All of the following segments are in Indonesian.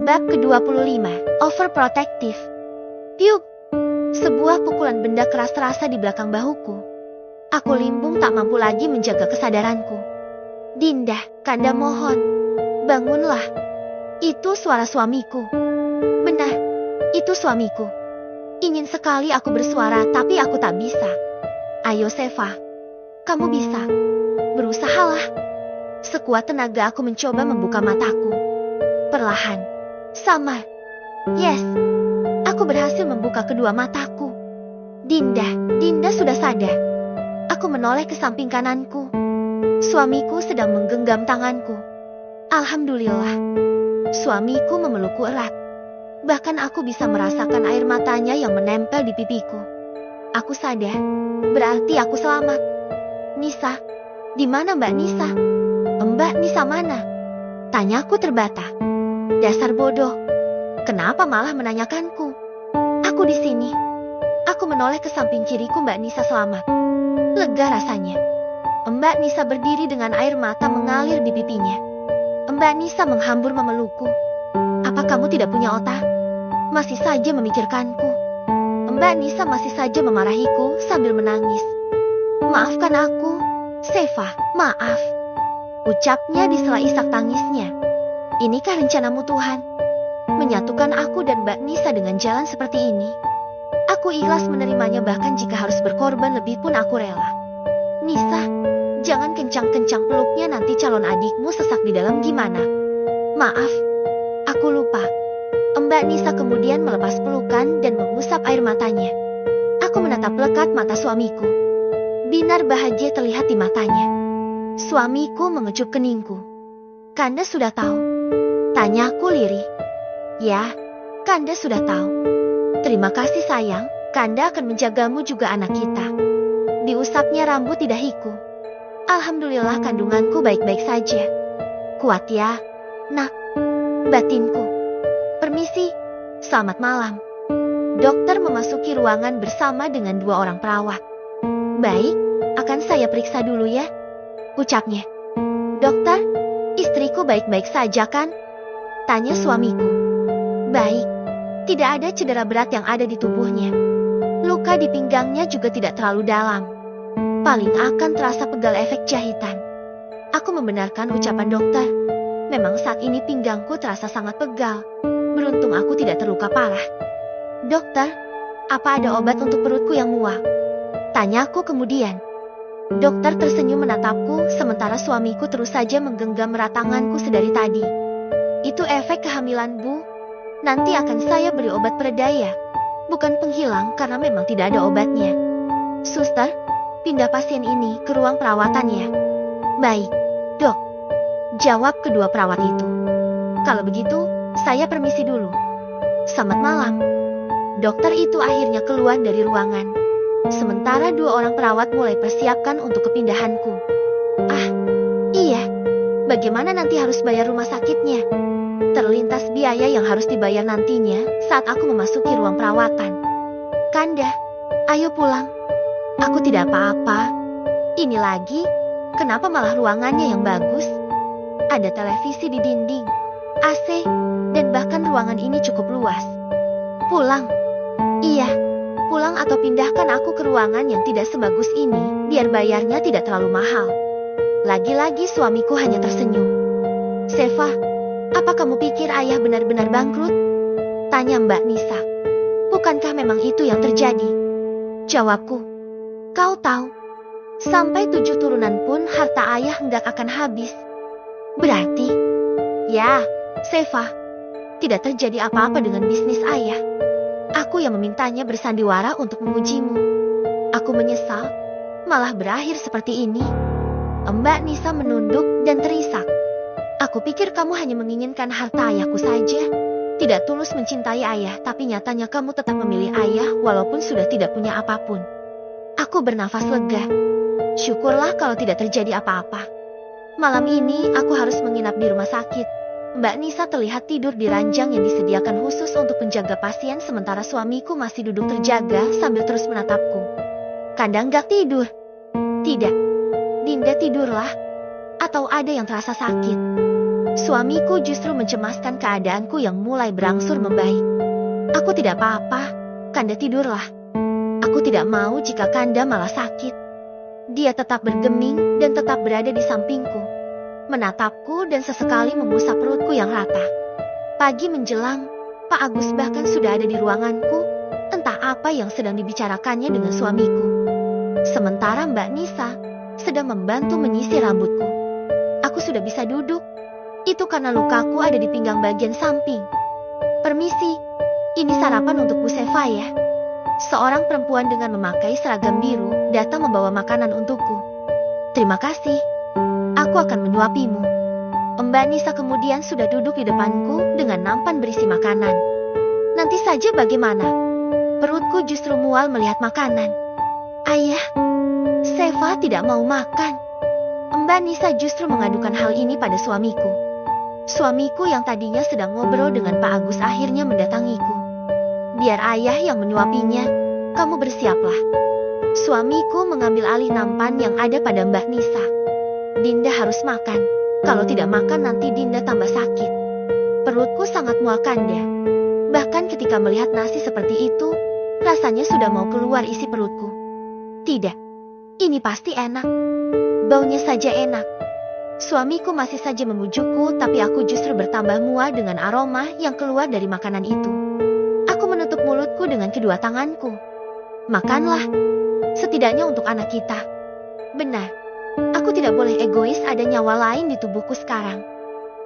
Bab ke-25, Overprotective. Piuk! Sebuah pukulan benda keras terasa di belakang bahuku. Aku limbung tak mampu lagi menjaga kesadaranku. Dinda, Kanda mohon, bangunlah. Itu suara suamiku. Benar, itu suamiku. Ingin sekali aku bersuara tapi aku tak bisa. Ayo Seva, kamu bisa. Berusahalah. Sekuat tenaga aku mencoba membuka mataku. Perlahan. Samar. Yes. Aku berhasil membuka kedua mataku. Dinda sudah sadar. Aku menoleh ke samping kananku. Suamiku sedang menggenggam tanganku. Alhamdulillah. Suamiku memelukku erat. Bahkan aku bisa merasakan air matanya yang menempel di pipiku. Aku sadar. Berarti aku selamat. Nisa. Di mana Mbak Nisa? Mbak Nisa mana? Tanyaku terbata. Dasar bodoh. Kenapa malah menanyakanku? Aku di sini. Aku menoleh ke samping kiriku. Mbak Nisa selamat. Lega rasanya. Mbak Nisa berdiri dengan air mata mengalir di pipinya. Mbak Nisa menghambur memelukku. Apa kamu tidak punya otak? Masih saja memikirkanku. Mbak Nisa masih saja memarahiku sambil menangis. Maafkan aku, Seva, maaf. Ucapnya di sela isak tangisnya. Inikah rencanamu Tuhan? Menyatukan aku dan Mbak Nisa dengan jalan seperti ini. Aku ikhlas menerimanya bahkan jika harus berkorban lebih pun aku rela. Nisa, jangan kencang-kencang peluknya nanti calon adikmu sesak di dalam gimana? Maaf, aku lupa. Mbak Nisa kemudian melepas pelukan dan mengusap air matanya. Aku menatap lekat mata suamiku. Binar bahagia terlihat di matanya. Suamiku mengecup keningku. Kanda sudah tahu? Tanyaku lirih. Ya, Kanda sudah tahu. Terima kasih sayang, Kanda akan menjagamu juga anak kita. Diusapnya rambut di dahiku. Alhamdulillah kandunganku baik-baik saja. Kuat ya, nak. Batinku. Permisi, selamat malam. Dokter memasuki ruangan bersama dengan dua orang perawat. Baik, akan saya periksa dulu ya, ucapnya. Dokter, istriku baik-baik saja kan? Tanya suamiku. Baik, tidak ada cedera berat yang ada di tubuhnya. Luka di pinggangnya juga tidak terlalu dalam. Paling akan terasa pegal efek jahitan. Aku membenarkan ucapan dokter. Memang saat ini pinggangku terasa sangat pegal. Beruntung aku tidak terluka parah. Dokter, apa ada obat untuk perutku yang mual? Tanyaku kemudian. Dokter tersenyum menatapku sementara suamiku terus saja menggenggam erat tanganku sedari tadi. Itu efek kehamilan, Bu. Nanti akan saya beri obat pereda ya. Bukan penghilang karena memang tidak ada obatnya. Suster, pindah pasien ini ke ruang perawatan ya. Baik, dok. Jawab kedua perawat itu. Kalau begitu, saya permisi dulu. Selamat malam. Dokter itu akhirnya keluar dari ruangan. Sementara dua orang perawat mulai persiapkan untuk kepindahanku. Ah, iya. Bagaimana nanti harus bayar rumah sakitnya? Terlintas biaya yang harus dibayar nantinya saat aku memasuki ruang perawatan. Kanda, ayo pulang. Aku tidak apa-apa. Ini lagi, kenapa malah ruangannya yang bagus? Ada televisi di dinding, AC, dan bahkan ruangan ini cukup luas. Pulang? Iya, pulang atau pindahkan aku ke ruangan yang tidak sebagus ini, biar bayarnya tidak terlalu mahal. Lagi-lagi suamiku hanya tersenyum. Seva, apa kamu pikir ayah benar-benar bangkrut? Tanya Mbak Nisa. Bukankah memang itu yang terjadi? Jawabku. Kau tahu, sampai 7 turunan pun harta ayah hendak akan habis. Berarti, ya, Seva, tidak terjadi apa-apa dengan bisnis ayah. Aku yang memintanya bersandiwara untuk mengujimu. Aku menyesal, malah berakhir seperti ini. Mbak Nisa menunduk dan terisak. Aku pikir kamu hanya menginginkan harta ayahku saja. Tidak tulus mencintai ayah, tapi nyatanya kamu tetap memilih ayah walaupun sudah tidak punya apapun. Aku bernafas lega. Syukurlah kalau tidak terjadi apa-apa. Malam ini aku harus menginap di rumah sakit. Mbak Nisa terlihat tidur di ranjang yang disediakan khusus untuk penjaga pasien sementara suamiku masih duduk terjaga sambil terus menatapku. Kanda enggak tidur. Tidak. Dinda tidurlah. Atau ada yang terasa sakit? Suamiku justru mencemaskan keadaanku yang mulai berangsur membaik. Aku tidak apa-apa, Kanda tidurlah. Aku tidak mau jika Kanda malah sakit. Dia tetap bergeming dan tetap berada di sampingku, menatapku dan sesekali mengusap perutku yang rata. Pagi menjelang, Pak Agus bahkan sudah ada di ruanganku, entah apa yang sedang dibicarakannya dengan suamiku. Sementara Mbak Nisa sedang membantu menyisir rambutku. Aku sudah bisa duduk. Itu karena lukaku ada di pinggang bagian samping. Permisi, ini sarapan untuk Bu Seva ya. Seorang perempuan dengan memakai seragam biru datang membawa makanan untukku. Terima kasih. Aku akan menyuapimu. Mbak Nisa kemudian sudah duduk di depanku dengan nampan berisi makanan. Nanti saja bagaimana? Perutku justru mual melihat makanan. Ayah, Seva tidak mau makan. Mbak Nisa justru mengadukan hal ini pada suamiku. Suamiku yang tadinya sedang ngobrol dengan Pak Agus akhirnya mendatangiku. Biar ayah yang menyuapinya, kamu bersiaplah. Suamiku mengambil alih nampan yang ada pada Mbak Nisa. Dinda harus makan. Kalau tidak makan nanti Dinda tambah sakit. Perutku sangat mual Kanda. Bahkan ketika melihat nasi seperti itu, rasanya sudah mau keluar isi perutku. Tidak, ini pasti enak. Baunya saja enak. Suamiku masih saja memujukku, tapi aku justru bertambah mual dengan aroma yang keluar dari makanan itu. Aku menutup mulutku dengan kedua tanganku. Makanlah, setidaknya untuk anak kita. Benar, aku tidak boleh egois, ada nyawa lain di tubuhku sekarang.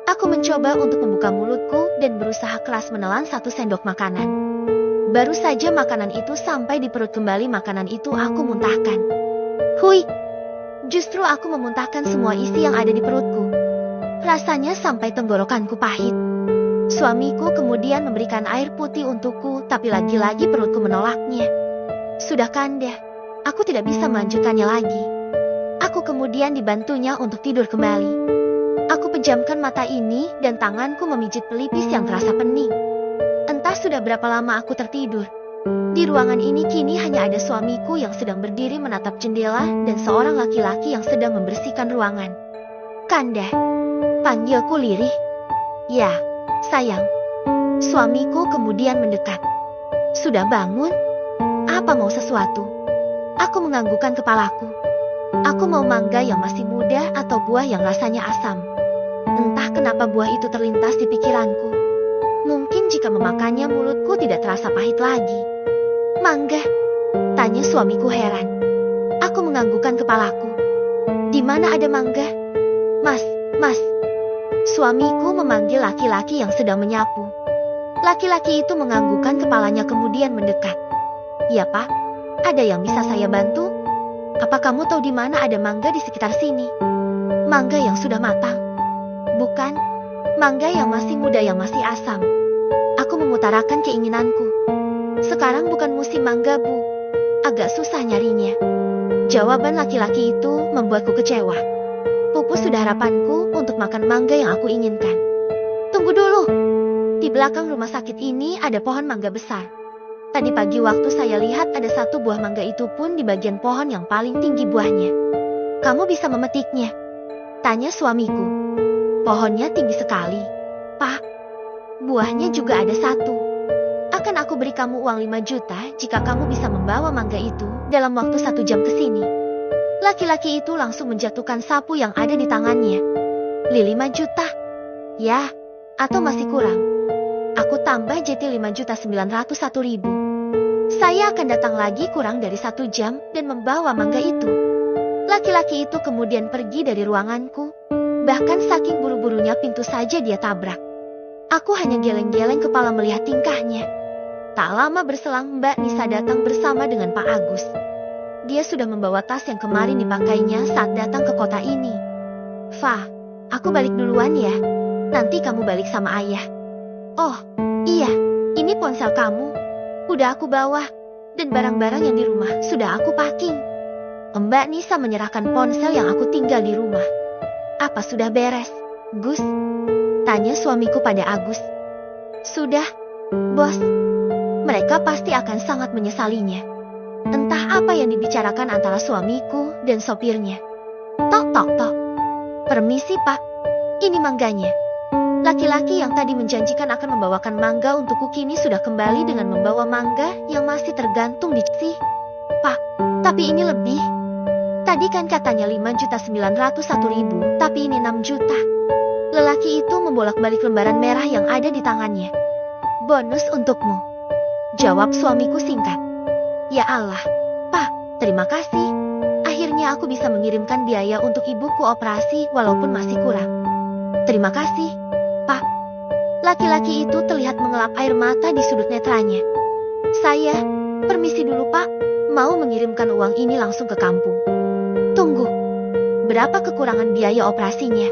Aku mencoba untuk membuka mulutku dan berusaha keras menelan 1 sendok makanan. Baru saja makanan itu sampai di perut kembali, makanan itu aku muntahkan. Hui, justru aku memuntahkan semua isi yang ada di perutku. Rasanya sampai tenggorokanku pahit. Suamiku kemudian memberikan air putih untukku, tapi lagi-lagi perutku menolaknya. Sudah Kanda, aku tidak bisa melanjutkannya lagi. Aku kemudian dibantunya untuk tidur kembali. Aku pejamkan mata ini dan tanganku memijit pelipis yang terasa pening. Entah sudah berapa lama aku tertidur. Di ruangan ini kini hanya ada suamiku yang sedang berdiri menatap jendela dan seorang laki-laki yang sedang membersihkan ruangan. Kanda, panggilku lirih. Ya, sayang. Suamiku kemudian mendekat. Sudah bangun? Apa mau sesuatu? Aku menganggukkan kepalaku. Aku mau mangga yang masih muda atau buah yang rasanya asam. Entah kenapa buah itu terlintas di pikiranku. Mungkin jika memakannya mulutku tidak terasa pahit lagi. Mangga? Tanya suamiku heran. Aku menganggukkan kepalaku. Di mana ada mangga? Mas, mas. Suamiku memanggil laki-laki yang sedang menyapu. Laki-laki itu menganggukkan kepalanya kemudian mendekat. Ya Pak, ada yang bisa saya bantu? Apa kamu tahu di mana ada mangga di sekitar sini? Mangga yang sudah matang? Bukan, mangga yang masih muda yang masih asam. Aku mengutarakan keinginanku. Sekarang bukan musim mangga, Bu. Agak susah nyarinya. Jawaban laki-laki itu membuatku kecewa. Pupus sudah harapanku untuk makan mangga yang aku inginkan. Tunggu dulu. Di belakang rumah sakit ini ada pohon mangga besar. Tadi pagi waktu saya lihat ada 1 buah mangga, itu pun di bagian pohon yang paling tinggi buahnya. Kamu bisa memetiknya? Tanya suamiku. Pohonnya tinggi sekali. Pak, buahnya juga ada 1. Akan aku beri kamu uang 5 juta jika kamu bisa membawa mangga itu dalam waktu 1 jam ke sini. Laki-laki itu langsung menjatuhkan sapu yang ada di tangannya. 5 juta? Ya, atau masih kurang. Aku tambah jadi 5.901.000. Saya akan datang lagi kurang dari 1 jam dan membawa mangga itu. Laki-laki itu kemudian pergi dari ruanganku. Bahkan saking buru-burunya pintu saja dia tabrak. Aku hanya geleng-geleng kepala melihat tingkahnya. Tak lama berselang Mbak Nisa datang bersama dengan Pak Agus. Dia sudah membawa tas yang kemarin dipakainya saat datang ke kota ini. Fa, aku balik duluan ya. Nanti kamu balik sama ayah. Oh, iya, ini ponsel kamu. Udah aku bawa. Dan barang-barang yang di rumah sudah aku packing. Mbak Nisa menyerahkan ponsel yang aku tinggal di rumah. Apa sudah beres, Gus? Tanya suamiku pada Agus. Sudah, Bos. Mereka pasti akan sangat menyesalinya. Entah apa yang dibicarakan antara suamiku dan sopirnya. Tok tok tok. Permisi Pak, ini mangganya. Laki-laki yang tadi menjanjikan akan membawakan mangga untukku kini sudah kembali dengan membawa mangga yang masih tergantung di sih. Pak, tapi ini lebih. Tadi kan katanya 5.901.000, tapi ini 6 juta. Lelaki itu membolak-balik lembaran merah yang ada di tangannya. Bonus untukmu, jawab suamiku singkat. Ya Allah, Pak, terima kasih. Akhirnya aku bisa mengirimkan biaya untuk ibuku operasi walaupun masih kurang. Terima kasih, Pak. Laki-laki itu terlihat mengelap air mata di sudut netranya. Saya, permisi dulu Pak, mau mengirimkan uang ini langsung ke kampung. Tunggu, berapa kekurangan biaya operasinya?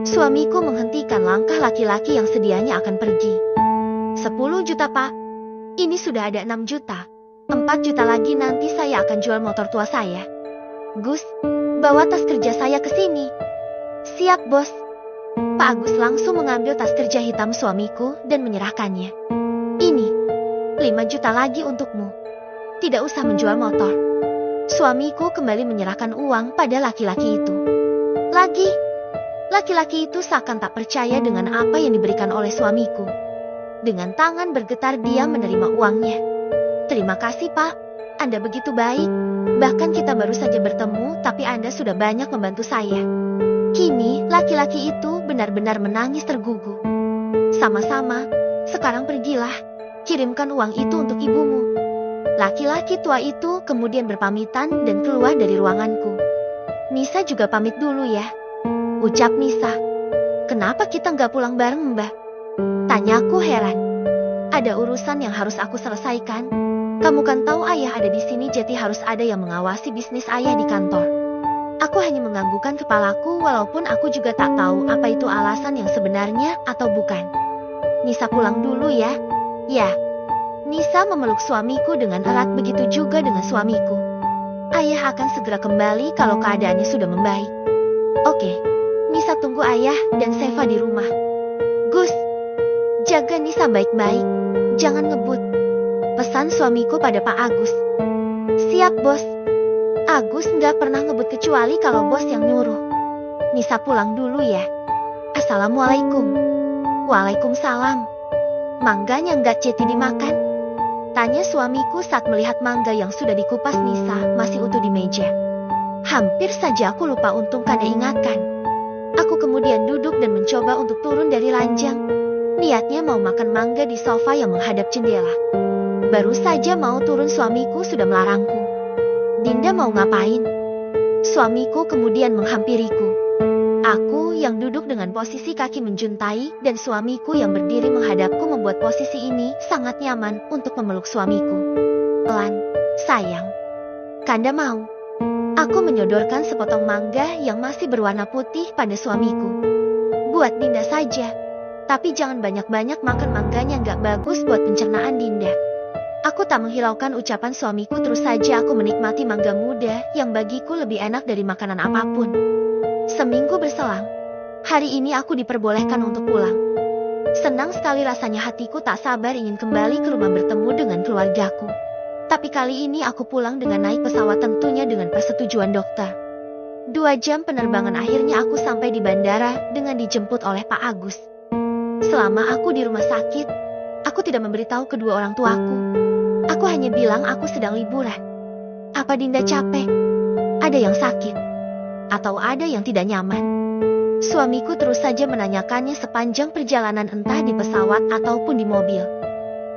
Suamiku menghentikan langkah laki-laki yang sedianya akan pergi. 10 juta Pak, ini sudah ada 6 juta. 4 juta lagi nanti saya akan jual motor tua saya. Gus, bawa tas kerja saya ke sini. Siap bos. Pak Agus langsung mengambil tas kerja hitam suamiku dan menyerahkannya. Ini, 5 juta lagi untukmu. Tidak usah menjual motor. Suamiku kembali menyerahkan uang pada laki-laki itu. Laki-laki itu seakan tak percaya dengan apa yang diberikan oleh suamiku. Dengan tangan bergetar dia menerima uangnya. Terima kasih Pak, Anda begitu baik. Bahkan kita baru saja bertemu tapi Anda sudah banyak membantu saya. Kini laki-laki itu benar-benar menangis tergugu. Sama-sama, sekarang pergilah. Kirimkan uang itu untuk ibumu. Laki-laki tua itu kemudian berpamitan dan keluar dari ruanganku. Nisa juga pamit dulu ya, ucap Nisa. Kenapa kita nggak pulang bareng Mbak? Tanyaku heran. Ada urusan yang harus aku selesaikan. Kamu kan tahu ayah ada di sini jadi harus ada yang mengawasi bisnis ayah di kantor. Aku hanya menganggukkan kepalaku walaupun aku juga tak tahu apa itu alasan yang sebenarnya atau bukan. Nisa pulang dulu ya. Ya. Nisa memeluk suamiku dengan erat, begitu juga dengan suamiku. Ayah akan segera kembali kalau keadaannya sudah membaik. Oke. Nisa tunggu ayah dan Seva di rumah. Gus, jaga Nisa baik-baik. Jangan ngebut. Pesan suamiku pada Pak Agus. Siap bos. Agus nggak pernah ngebut kecuali kalau bos yang nyuruh. Nisa pulang dulu ya. Assalamualaikum. Waalaikumsalam. Mangganya nggak jadi dimakan? Tanya suamiku saat melihat mangga yang sudah dikupas Nisa masih utuh di meja. Hampir saja aku lupa, untung Kanda ingatkan. Aku kemudian duduk dan mencoba untuk turun dari ranjang. Niatnya mau makan mangga di sofa yang menghadap jendela. Baru saja mau turun suamiku sudah melarangku. Dinda mau ngapain? Suamiku kemudian menghampiriku. Aku yang duduk dengan posisi kaki menjuntai dan suamiku yang berdiri menghadapku membuat posisi ini sangat nyaman untuk memeluk suamiku. Pelan, sayang. Kanda mau? Aku menyodorkan sepotong mangga yang masih berwarna putih pada suamiku. Buat Dinda saja. Tapi jangan banyak-banyak makan mangganya, nggak bagus buat pencernaan Dinda. Aku tak menghiraukan ucapan suamiku, terus saja aku menikmati mangga muda yang bagiku lebih enak dari makanan apapun. Seminggu berselang, hari ini aku diperbolehkan untuk pulang. Senang sekali rasanya, hatiku tak sabar ingin kembali ke rumah bertemu dengan keluargaku. Tapi kali ini aku pulang dengan naik pesawat, tentunya dengan persetujuan dokter. 2 jam penerbangan akhirnya aku sampai di bandara dengan dijemput oleh Pak Agus. Selama aku di rumah sakit, aku tidak memberitahu kedua orang tuaku. Aku hanya bilang aku sedang liburan. Apa Dinda capek? Ada yang sakit? Atau ada yang tidak nyaman? Suamiku terus saja menanyakannya sepanjang perjalanan, entah di pesawat ataupun di mobil.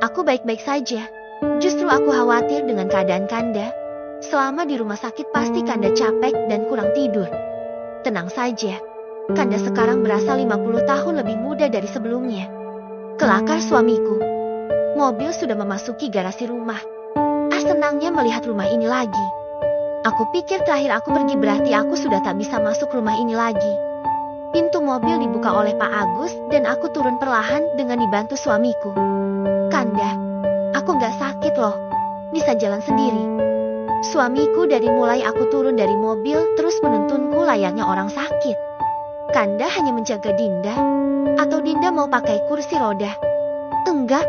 Aku baik-baik saja. Justru aku khawatir dengan keadaan Kanda. Selama di rumah sakit pasti Kanda capek dan kurang tidur. Tenang saja. Kanda sekarang berasa 50 tahun lebih muda dari sebelumnya. Kelakar suamiku. Mobil sudah memasuki garasi rumah. Senangnya melihat rumah ini lagi. Aku pikir terakhir aku pergi berarti aku sudah tak bisa masuk rumah ini lagi. Pintu mobil dibuka oleh Pak Agus dan aku turun perlahan dengan dibantu suamiku. Kanda, aku nggak sakit loh. Bisa jalan sendiri. Suamiku dari mulai aku turun dari mobil terus menuntunku layaknya orang sakit. Kanda hanya menjaga Dinda? Atau Dinda mau pakai kursi roda? Enggak,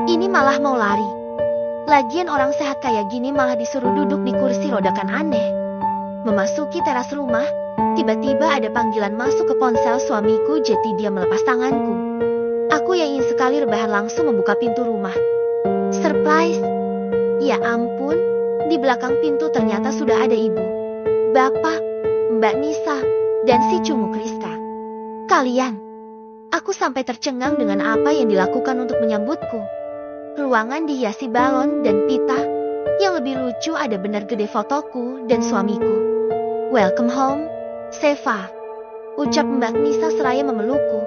ini malah mau lari. Lagian orang sehat kayak gini malah disuruh duduk di kursi roda, kan aneh. Memasuki teras rumah, Tiba-tiba ada panggilan masuk ke ponsel suamiku, jadi dia melepas tanganku. Aku yang ingin sekali rebahan langsung membuka pintu rumah. Surprise! Ya ampun, di belakang pintu ternyata sudah ada ibu, bapak, Mbak Nisa, dan si cunguk Rizka. Kalian! Aku sampai tercengang dengan apa yang dilakukan untuk menyambutku. Ruangan dihiasi balon dan pita. Yang lebih lucu ada benar gede fotoku dan suamiku. Welcome home, Seva, ucap Mbak Nisa seraya memelukku.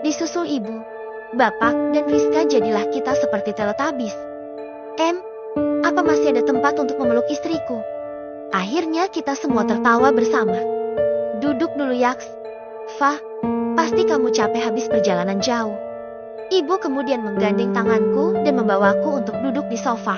Disusul ibu, bapak, dan Rizka. Jadilah kita seperti Teletubbies. Apa masih ada tempat untuk memeluk istriku? Akhirnya kita semua tertawa bersama. Duduk dulu Yaks. Fa, pasti kamu capek habis perjalanan jauh. Ibu kemudian menggandeng tanganku dan membawaku untuk duduk di sofa.